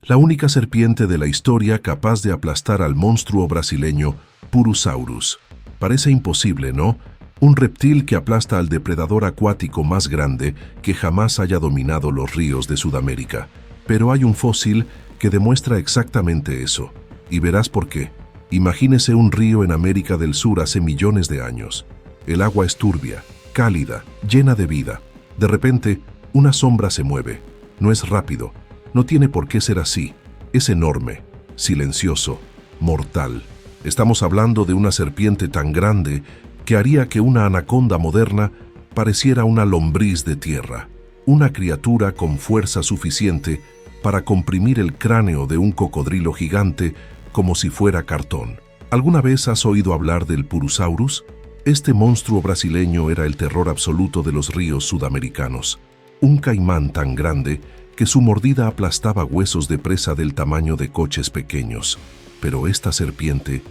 la única serpiente de la historia capaz de aplastar al monstruo brasileño Purusaurus. Parece imposible, ¿no? Un reptil que aplasta al depredador acuático más grande que jamás haya dominado los ríos de Sudamérica. Pero hay un fósil que demuestra exactamente eso, y verás por qué. Imagínese un río en América del Sur hace millones de años. El agua es turbia, cálida, llena de vida. De repente, una sombra se mueve. No es rápido, no tiene por qué ser así. Es enorme, silencioso, mortal. Estamos hablando de una serpiente tan grande que haría que una anaconda moderna pareciera una lombriz de tierra. Una criatura con fuerza suficiente para comprimir el cráneo de un cocodrilo gigante como si fuera cartón. ¿Alguna vez has oído hablar del Purusaurus? Este monstruo brasileño era el terror absoluto de los ríos sudamericanos. Un caimán tan grande que su mordida aplastaba huesos de presa del tamaño de coches pequeños. Pero esta serpiente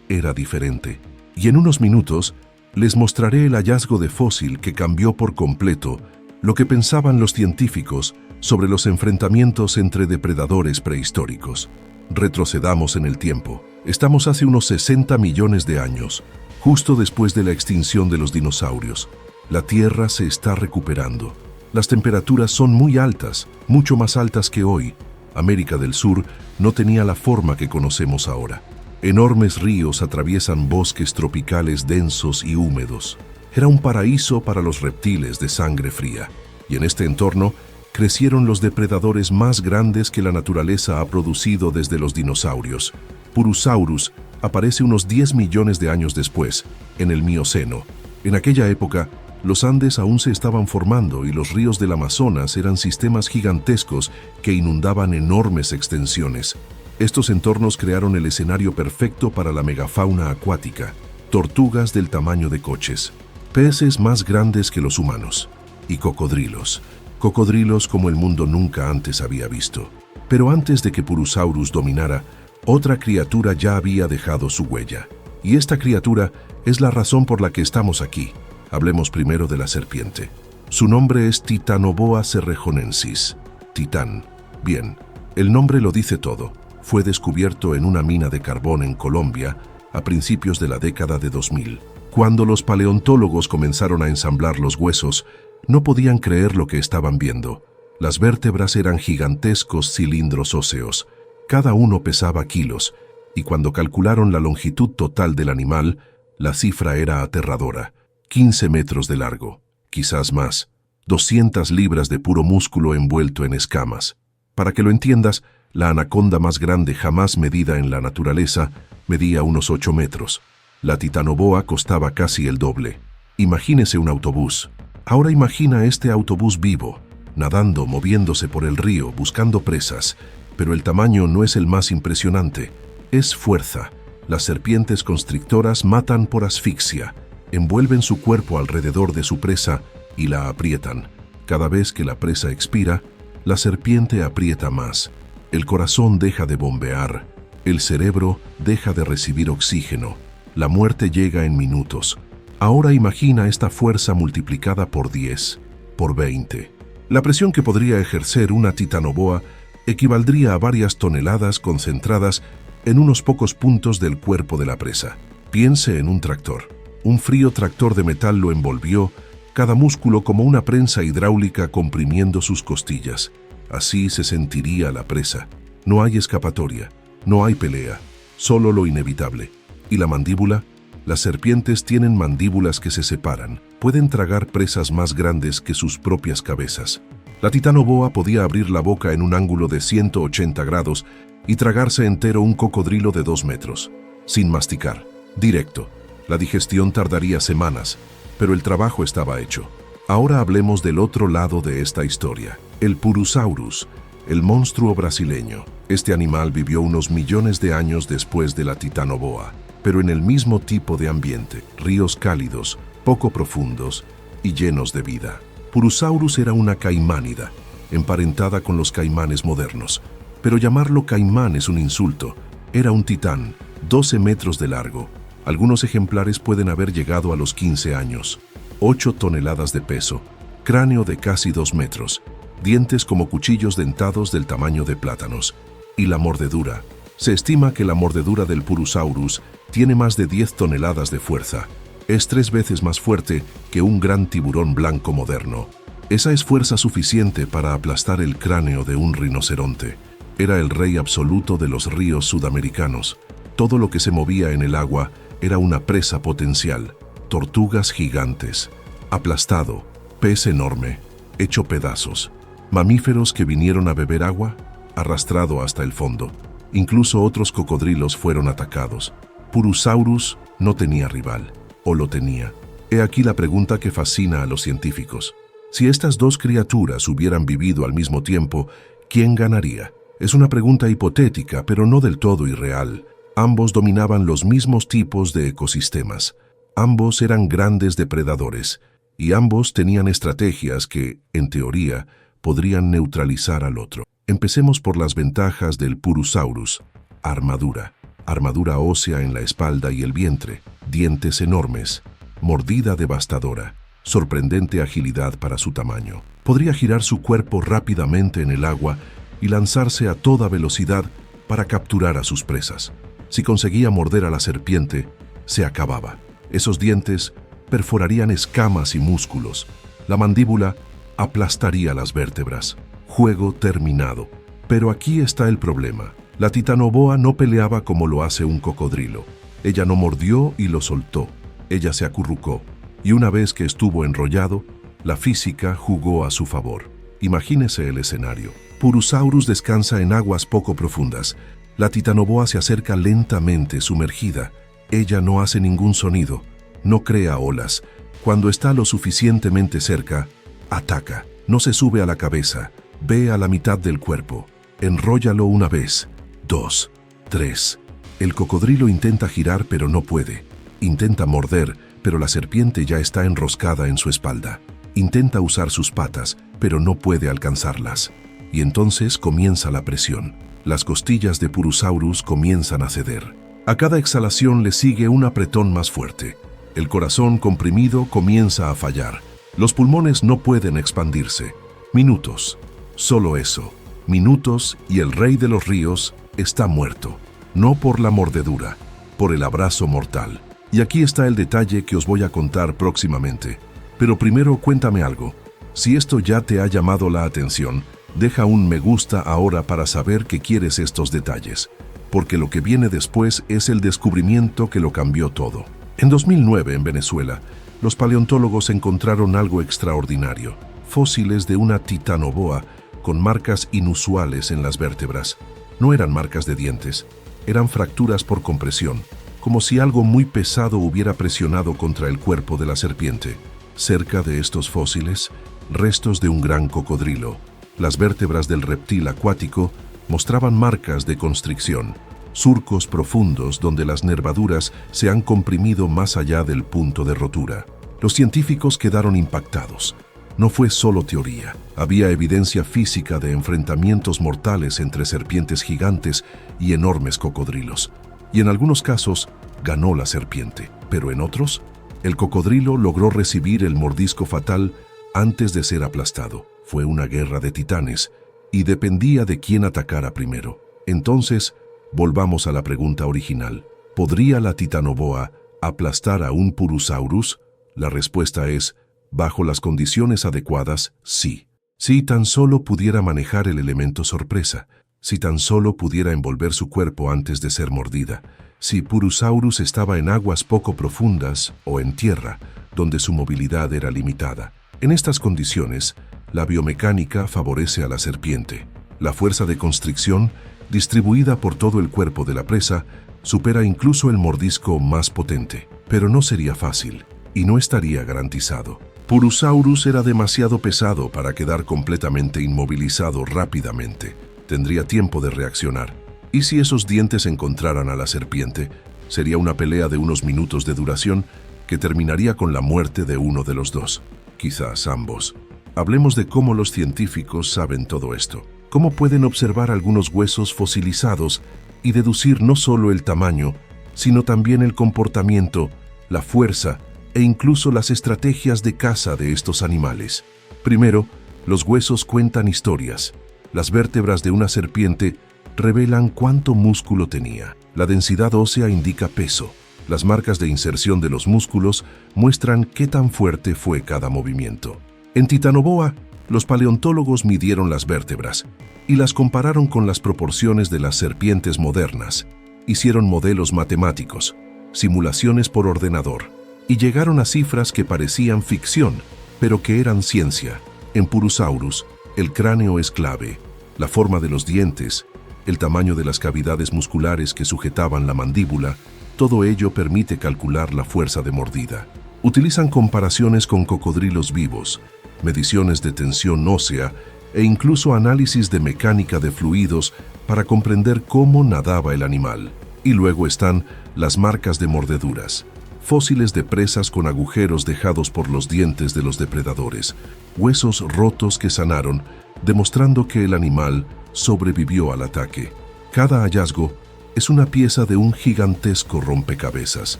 era diferente. Y en unos minutos les mostraré el hallazgo de fósil que cambió por completo lo que pensaban los científicos sobre los enfrentamientos entre depredadores prehistóricos. Retrocedamos en el tiempo. Estamos hace unos 60 millones de años, justo después de la extinción de los dinosaurios. La Tierra se está recuperando. Las temperaturas son muy altas, mucho más altas que hoy. América del Sur no tenía la forma que conocemos ahora. Enormes ríos atraviesan bosques tropicales densos y húmedos. Era un paraíso para los reptiles de sangre fría. Y en este entorno crecieron los depredadores más grandes que la naturaleza ha producido desde los dinosaurios. Purusaurus aparece unos 10 millones de años después, en el Mioceno. En aquella época, los Andes aún se estaban formando y los ríos del Amazonas eran sistemas gigantescos que inundaban enormes extensiones. Estos entornos crearon el escenario perfecto para la megafauna acuática, tortugas del tamaño de coches, peces más grandes que los humanos, y cocodrilos como el mundo nunca antes había visto. Pero antes de que Purusaurus dominara, otra criatura ya había dejado su huella. Y esta criatura es la razón por la que estamos aquí. Hablemos primero de la serpiente. Su nombre es Titanoboa cerrejonensis. Titán. Bien, el nombre lo dice todo. Fue descubierto en una mina de carbón en Colombia a principios de la década de 2000. Cuando los paleontólogos comenzaron a ensamblar los huesos, no podían creer lo que estaban viendo. Las vértebras eran gigantescos cilindros óseos. Cada uno pesaba kilos, y cuando calcularon la longitud total del animal, la cifra era aterradora. 15 metros de largo, quizás más. 200 libras de puro músculo envuelto en escamas. Para que lo entiendas, la anaconda más grande jamás medida en la naturaleza medía unos 8 metros. La titanoboa costaba casi el doble. Imagínese un autobús. Ahora imagina este autobús vivo, nadando, moviéndose por el río, buscando presas. Pero el tamaño no es el más impresionante. Es fuerza. Las serpientes constrictoras matan por asfixia. Envuelven su cuerpo alrededor de su presa y la aprietan. Cada vez que la presa expira, la serpiente aprieta más. El corazón deja de bombear. El cerebro deja de recibir oxígeno. La muerte llega en minutos. Ahora imagina esta fuerza multiplicada por 10, por 20. La presión que podría ejercer una titanoboa equivaldría a varias toneladas concentradas en unos pocos puntos del cuerpo de la presa. Piense en un tractor. Un frío tractor de metal lo envolvió, cada músculo como una prensa hidráulica comprimiendo sus costillas. Así se sentiría la presa. No hay escapatoria, no hay pelea, solo lo inevitable. ¿Y la mandíbula? Las serpientes tienen mandíbulas que se separan. Pueden tragar presas más grandes que sus propias cabezas. La titanoboa podía abrir la boca en un ángulo de 180 grados y tragarse entero un cocodrilo de 2 metros, sin masticar, directo. La digestión tardaría semanas, pero el trabajo estaba hecho. Ahora hablemos del otro lado de esta historia, el Purusaurus, el monstruo brasileño. Este animal vivió unos millones de años después de la titanoboa, pero en el mismo tipo de ambiente, ríos cálidos, poco profundos y llenos de vida. Purusaurus era una caimánida, emparentada con los caimanes modernos, pero llamarlo caimán es un insulto. Era un titán, 12 metros de largo. Algunos ejemplares pueden haber llegado a los 15 años. 8 toneladas de peso, cráneo de casi 2 metros, dientes como cuchillos dentados del tamaño de plátanos. Y la mordedura. Se estima que la mordedura del Purusaurus tiene más de 10 toneladas de fuerza. Es 3 veces más fuerte que un gran tiburón blanco moderno. Esa es fuerza suficiente para aplastar el cráneo de un rinoceronte. Era el rey absoluto de los ríos sudamericanos. Todo lo que se movía en el agua era una presa potencial. Tortugas gigantes, aplastado, pez enorme, hecho pedazos. Mamíferos que vinieron a beber agua, arrastrado hasta el fondo. Incluso otros cocodrilos fueron atacados. Purusaurus no tenía rival, o lo tenía. He aquí la pregunta que fascina a los científicos. Si estas dos criaturas hubieran vivido al mismo tiempo, ¿quién ganaría? Es una pregunta hipotética, pero no del todo irreal. Ambos dominaban los mismos tipos de ecosistemas. Ambos eran grandes depredadores, y ambos tenían estrategias que, en teoría, podrían neutralizar al otro. Empecemos por las ventajas del Purusaurus. Armadura. Armadura ósea en la espalda y el vientre, dientes enormes, mordida devastadora, sorprendente agilidad para su tamaño. Podría girar su cuerpo rápidamente en el agua y lanzarse a toda velocidad para capturar a sus presas. Si conseguía morder a la serpiente, se acababa. Esos dientes perforarían escamas y músculos. La mandíbula aplastaría las vértebras. Juego terminado. Pero aquí está el problema. La titanoboa no peleaba como lo hace un cocodrilo. Ella no mordió y lo soltó. Ella se acurrucó. Y una vez que estuvo enrollado, la física jugó a su favor. Imagínese el escenario. Purusaurus descansa en aguas poco profundas. La titanoboa se acerca lentamente, sumergida. Ella no hace ningún sonido. No crea olas. Cuando está lo suficientemente cerca, ataca. No se sube a la cabeza. Ve a la mitad del cuerpo. Enróllalo una vez, 2, 3. El cocodrilo intenta girar pero no puede. Intenta morder, pero la serpiente ya está enroscada en su espalda. Intenta usar sus patas, pero no puede alcanzarlas. Y entonces comienza la presión. Las costillas de Purusaurus comienzan a ceder. A cada exhalación le sigue un apretón más fuerte. El corazón comprimido comienza a fallar. Los pulmones no pueden expandirse. Minutos. Solo eso. Minutos y el rey de los ríos está muerto. No por la mordedura, por el abrazo mortal. Y aquí está el detalle que os voy a contar próximamente. Pero primero cuéntame algo. Si esto ya te ha llamado la atención, deja un me gusta ahora para saber que quieres estos detalles. Porque lo que viene después es el descubrimiento que lo cambió todo. En 2009, en Venezuela, los paleontólogos encontraron algo extraordinario. Fósiles de una titanoboa con marcas inusuales en las vértebras. No eran marcas de dientes, eran fracturas por compresión, como si algo muy pesado hubiera presionado contra el cuerpo de la serpiente. Cerca de estos fósiles, restos de un gran cocodrilo. Las vértebras del reptil acuático mostraban marcas de constricción, surcos profundos donde las nervaduras se han comprimido más allá del punto de rotura. Los científicos quedaron impactados. No fue solo teoría. Había evidencia física de enfrentamientos mortales entre serpientes gigantes y enormes cocodrilos. Y en algunos casos, ganó la serpiente. Pero en otros, el cocodrilo logró recibir el mordisco fatal antes de ser aplastado. Fue una guerra de titanes, y dependía de quién atacara primero. Entonces, volvamos a la pregunta original. ¿Podría la titanoboa aplastar a un Purusaurus? La respuesta es, bajo las condiciones adecuadas, sí. Si tan solo pudiera manejar el elemento sorpresa, si tan solo pudiera envolver su cuerpo antes de ser mordida, si Purusaurus estaba en aguas poco profundas o en tierra, donde su movilidad era limitada. En estas condiciones, la biomecánica favorece a la serpiente. La fuerza de constricción, distribuida por todo el cuerpo de la presa, supera incluso el mordisco más potente. Pero no sería fácil, y no estaría garantizado. Purusaurus era demasiado pesado para quedar completamente inmovilizado rápidamente. Tendría tiempo de reaccionar. Y si esos dientes encontraran a la serpiente, sería una pelea de unos minutos de duración que terminaría con la muerte de uno de los dos, quizás ambos. Hablemos de cómo los científicos saben todo esto. Cómo pueden observar algunos huesos fosilizados y deducir no solo el tamaño, sino también el comportamiento, la fuerza e incluso las estrategias de caza de estos animales. Primero, Los huesos cuentan historias. Las vértebras de una serpiente revelan cuánto músculo tenía. La densidad ósea indica peso. Las marcas de inserción de los músculos muestran qué tan fuerte fue cada movimiento. En Titanoboa, los paleontólogos midieron las vértebras y las compararon con las proporciones de las serpientes modernas. Hicieron modelos matemáticos, simulaciones por ordenador, y llegaron a cifras que parecían ficción, pero que eran ciencia. En Purusaurus, el cráneo es clave, la forma de los dientes, el tamaño de las cavidades musculares que sujetaban la mandíbula, todo ello permite calcular la fuerza de mordida. Utilizan comparaciones con cocodrilos vivos, mediciones de tensión ósea e incluso análisis de mecánica de fluidos para comprender cómo nadaba el animal. Y luego están las marcas de mordeduras, fósiles de presas con agujeros dejados por los dientes de los depredadores, huesos rotos que sanaron, demostrando que el animal sobrevivió al ataque. Cada hallazgo es una pieza de un gigantesco rompecabezas,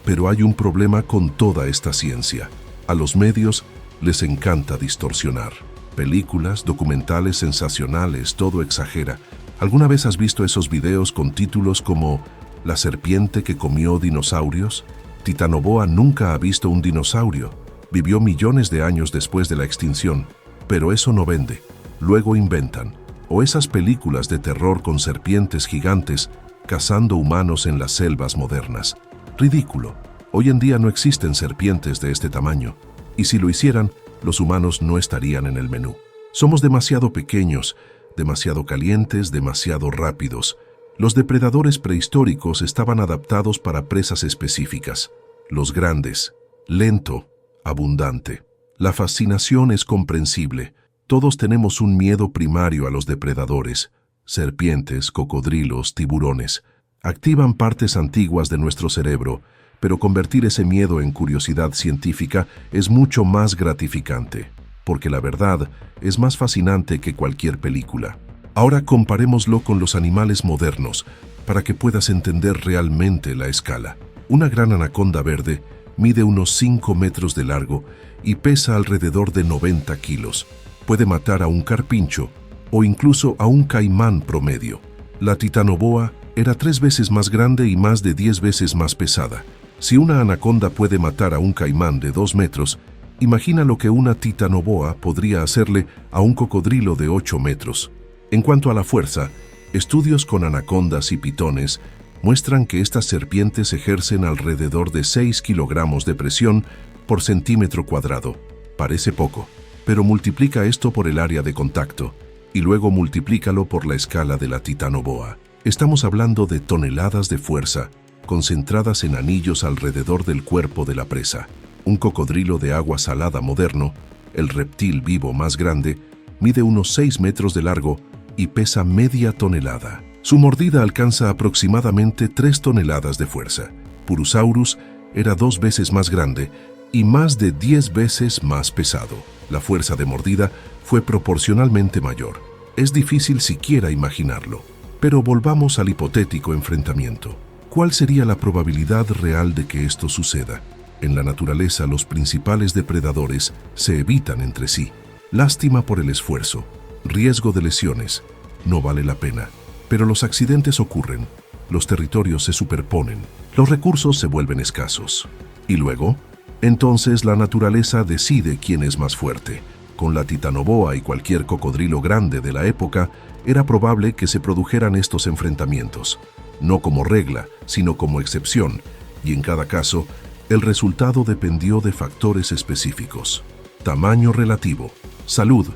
pero hay un problema con toda esta ciencia. A los medios les encanta distorsionar. Películas, documentales sensacionales, todo exagera. ¿Alguna vez has visto esos videos con títulos como «La serpiente que comió dinosaurios»? Titanoboa nunca ha visto un dinosaurio. Vivió millones de años después de la extinción, pero eso no vende. Luego inventan. O esas películas de terror con serpientes gigantes cazando humanos en las selvas modernas. Ridículo. Hoy en día no existen serpientes de este tamaño. Y si lo hicieran, los humanos no estarían en el menú. Somos demasiado pequeños, demasiado calientes, demasiado rápidos. Los depredadores prehistóricos estaban adaptados para presas específicas. Los grandes, lento, abundante. La fascinación es comprensible. Todos tenemos un miedo primario a los depredadores. Serpientes, cocodrilos, tiburones. Activan partes antiguas de nuestro cerebro, pero convertir ese miedo en curiosidad científica es mucho más gratificante, porque la verdad es más fascinante que cualquier película. Ahora comparémoslo con los animales modernos, para que puedas entender realmente la escala. Una gran anaconda verde mide unos 5 metros de largo y pesa alrededor de 90 kilos. Puede matar a un carpincho o incluso a un caimán promedio. La Titanoboa era 3 veces más grande y más de 10 veces más pesada. Si una anaconda puede matar a un caimán de 2 metros, imagina lo que una Titanoboa podría hacerle a un cocodrilo de 8 metros. En cuanto a la fuerza, estudios con anacondas y pitones muestran que estas serpientes ejercen alrededor de 6 kilogramos de presión por centímetro cuadrado. Parece poco, pero multiplica esto por el área de contacto y luego multiplícalo por la escala de la Titanoboa. Estamos hablando de toneladas de fuerza concentradas en anillos alrededor del cuerpo de la presa. Un cocodrilo de agua salada moderno, el reptil vivo más grande, mide unos 6 metros de largo y pesa media tonelada. Su mordida alcanza aproximadamente 3 toneladas de fuerza. Purusaurus era 2 veces más grande y más de 10 veces más pesado. La fuerza de mordida fue proporcionalmente mayor. Es difícil siquiera imaginarlo. Pero volvamos al hipotético enfrentamiento. ¿Cuál sería la probabilidad real de que esto suceda? En la naturaleza, los principales depredadores se evitan entre sí. Lástima por el esfuerzo, riesgo de lesiones, no vale la pena. Pero los accidentes ocurren, los territorios se superponen, los recursos se vuelven escasos. ¿Y luego? Entonces la naturaleza decide quién es más fuerte. Con la Titanoboa y cualquier cocodrilo grande de la época, era probable que se produjeran estos enfrentamientos. No como regla, sino como excepción, y en cada caso, el resultado dependió de factores específicos. Tamaño relativo, salud,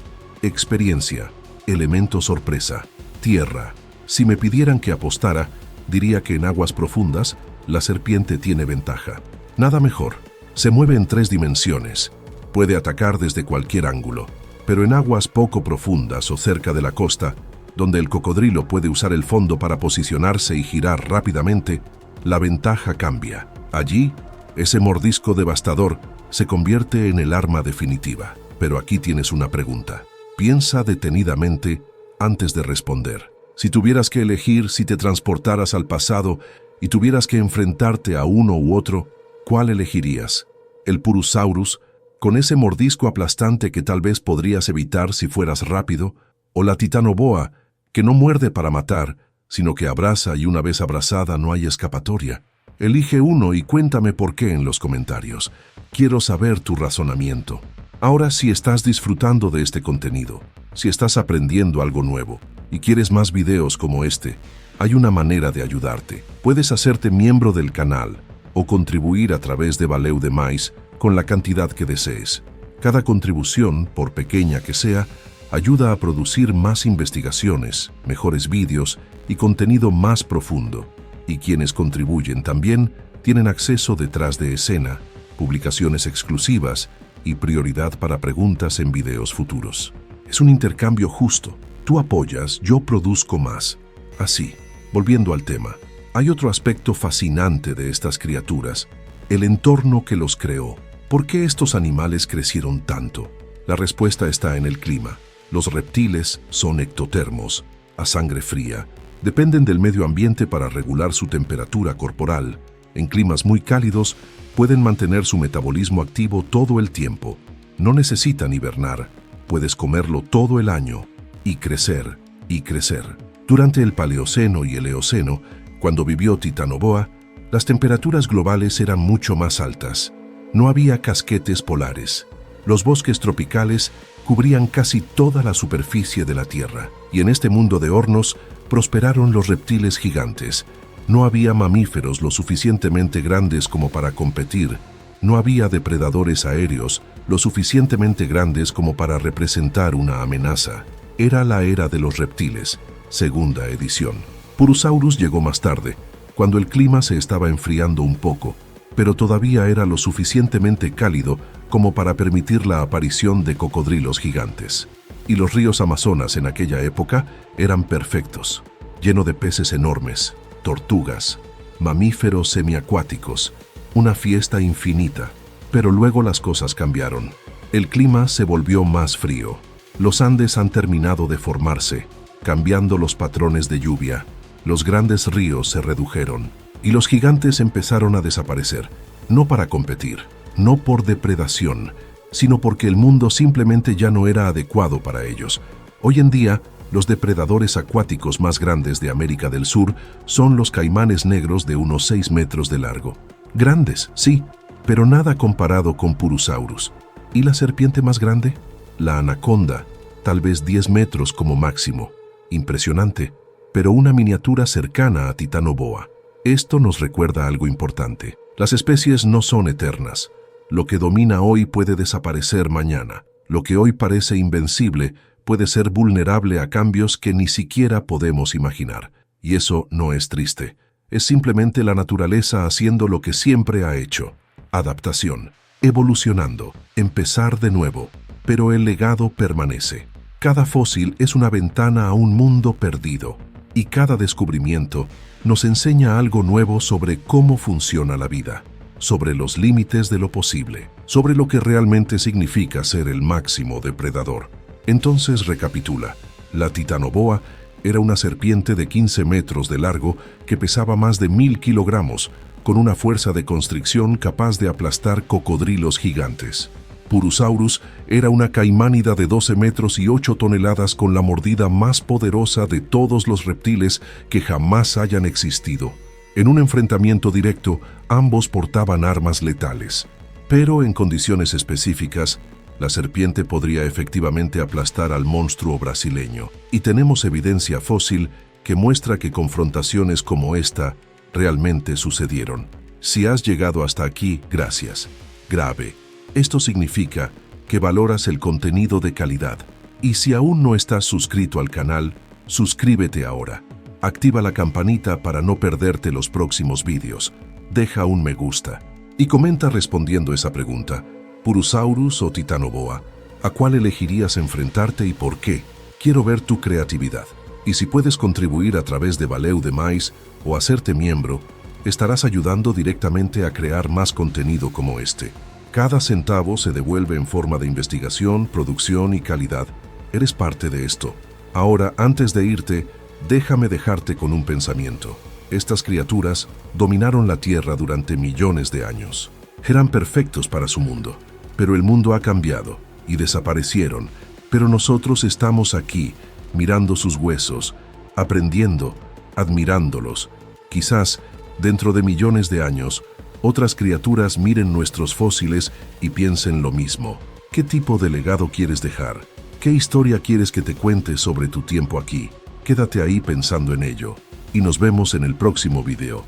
experiencia, elemento sorpresa, tierra. Si me pidieran que apostara, diría que en aguas profundas, la serpiente tiene ventaja. Nada mejor. Se mueve en 3 dimensiones. Puede atacar desde cualquier ángulo. Pero en aguas poco profundas o cerca de la costa, donde el cocodrilo puede usar el fondo para posicionarse y girar rápidamente, la ventaja cambia. Allí, ese mordisco devastador se convierte en el arma definitiva. Pero aquí tienes una pregunta. Piensa detenidamente antes de responder. Si tuvieras que elegir, si te transportaras al pasado y tuvieras que enfrentarte a uno u otro, ¿cuál elegirías? ¿El Purusaurus, con ese mordisco aplastante que tal vez podrías evitar si fueras rápido, o la titanoboa, que no muerde para matar, sino que abraza y una vez abrazada no hay escapatoria. Elige uno y cuéntame por qué en los comentarios. Quiero saber tu razonamiento. Ahora, si estás disfrutando de este contenido, si estás aprendiendo algo nuevo y quieres más videos como este, hay una manera de ayudarte. Puedes hacerte miembro del canal o contribuir a través de Valeu Demais con la cantidad que desees. Cada contribución, por pequeña que sea, ayuda a producir más investigaciones, mejores vídeos y contenido más profundo. Y quienes contribuyen también tienen acceso detrás de escena, publicaciones exclusivas y prioridad para preguntas en videos futuros. Es un intercambio justo. Tú apoyas, yo produzco más. Así, volviendo al tema, hay otro aspecto fascinante de estas criaturas, el entorno que los creó. ¿Por qué estos animales crecieron tanto? La respuesta está en el clima. Los reptiles son ectotermos, a sangre fría. Dependen del medio ambiente para regular su temperatura corporal. En climas muy cálidos, pueden mantener su metabolismo activo todo el tiempo. No necesitan hibernar. Puedes comerlo todo el año y crecer, y crecer. Durante el Paleoceno y el Eoceno, cuando vivió Titanoboa, las temperaturas globales eran mucho más altas. No había casquetes polares. Los bosques tropicales cubrían casi toda la superficie de la Tierra, y en este mundo de hornos prosperaron los reptiles gigantes. No había mamíferos lo suficientemente grandes como para competir. No había depredadores aéreos lo suficientemente grandes como para representar una amenaza. Era la era de los reptiles, segunda edición. Purusaurus llegó más tarde, cuando el clima se estaba enfriando un poco, pero todavía era lo suficientemente cálido como para permitir la aparición de cocodrilos gigantes. Y los ríos Amazonas en aquella época eran perfectos, lleno de peces enormes, tortugas, mamíferos semiacuáticos, una fiesta infinita. Pero luego las cosas cambiaron. El clima se volvió más frío. Los Andes han terminado de formarse, cambiando los patrones de lluvia. Los grandes ríos se redujeron y los gigantes empezaron a desaparecer, no para competir, no por depredación, sino porque el mundo simplemente ya no era adecuado para ellos. Hoy en día, los depredadores acuáticos más grandes de América del Sur son los caimanes negros de unos 6 metros de largo. Grandes, sí, pero nada comparado con Purusaurus. ¿Y la serpiente más grande? La anaconda, tal vez 10 metros como máximo. Impresionante, pero una miniatura cercana a Titanoboa. Esto nos recuerda algo importante. Las especies no son eternas. Lo que domina hoy puede desaparecer mañana. Lo que hoy parece invencible puede ser vulnerable a cambios que ni siquiera podemos imaginar. Y eso no es triste. Es simplemente la naturaleza haciendo lo que siempre ha hecho. Adaptación, evolucionando, empezar de nuevo. Pero el legado permanece. Cada fósil es una ventana a un mundo perdido. Y cada descubrimiento nos enseña algo nuevo sobre cómo funciona la vida, sobre los límites de lo posible, sobre lo que realmente significa ser el máximo depredador. Entonces recapitula. La Titanoboa era una serpiente de 15 metros de largo que pesaba más de 1000 kilogramos, con una fuerza de constricción capaz de aplastar cocodrilos gigantes. Purusaurus era una caimánida de 12 metros y 8 toneladas con la mordida más poderosa de todos los reptiles que jamás hayan existido. En un enfrentamiento directo, ambos portaban armas letales. Pero en condiciones específicas, la serpiente podría efectivamente aplastar al monstruo brasileño. Y tenemos evidencia fósil que muestra que confrontaciones como esta realmente sucedieron. Si has llegado hasta aquí, gracias. Grave. Esto significa que valoras el contenido de calidad. Y si aún no estás suscrito al canal, suscríbete ahora. Activa la campanita para no perderte los próximos vídeos. Deja un me gusta. Y comenta respondiendo esa pregunta. ¿Purusaurus o Titanoboa? ¿A cuál elegirías enfrentarte y por qué? Quiero ver tu creatividad. Y si puedes contribuir a través de Valeu Demais o hacerte miembro, estarás ayudando directamente a crear más contenido como este. Cada centavo se devuelve en forma de investigación, producción y calidad. Eres parte de esto. Ahora, antes de irte, déjame dejarte con un pensamiento. Estas criaturas dominaron la Tierra durante millones de años. Eran perfectos para su mundo. Pero el mundo ha cambiado y desaparecieron, pero nosotros estamos aquí, mirando sus huesos, aprendiendo, admirándolos. Quizás, dentro de millones de años, otras criaturas miren nuestros fósiles y piensen lo mismo. ¿Qué tipo de legado quieres dejar? ¿Qué historia quieres que te cuente sobre tu tiempo aquí? Quédate ahí pensando en ello, y nos vemos en el próximo video.